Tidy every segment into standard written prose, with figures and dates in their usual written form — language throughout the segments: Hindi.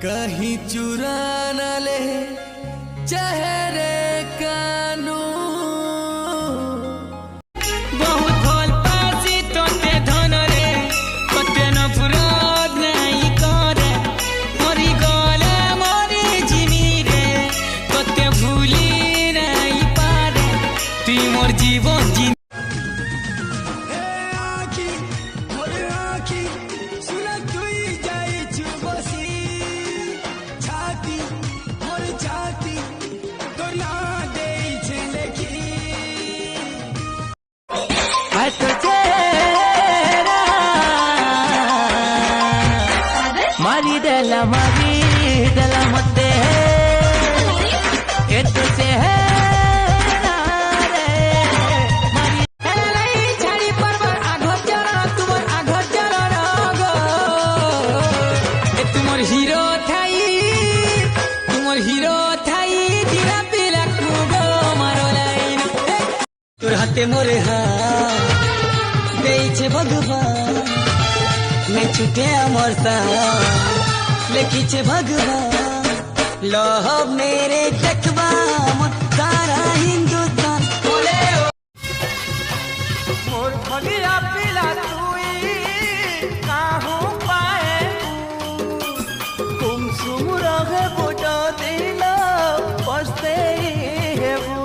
कहीं चुरा न ले चेहरे कानू बहुत भल पासी तोते धन रे कते न पुराद नहीं करे मरी गले मरी जिमी रे कते भूली नहीं पारे तू मोर जीवन जी मारी दला मते ये तो से है छाड़ी पर आघो चलो तुमर हीरो थाई दिला पिला कुगो मारो लाइन तोर हाथे मोरे हाथ देइछे भगवान मैं छुटे अमर सा लिखिछे भगवान लहब मेरे देखबा सारा हिंदुस्तान बोले मोर भगिया पिला तुई काहू पाए तुम सुम रहे बोटा दिला पछते हेबू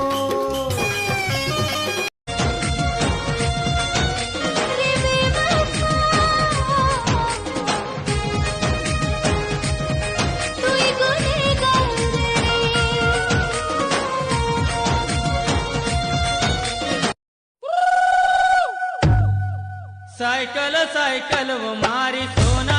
साइकिल वो मारी सोना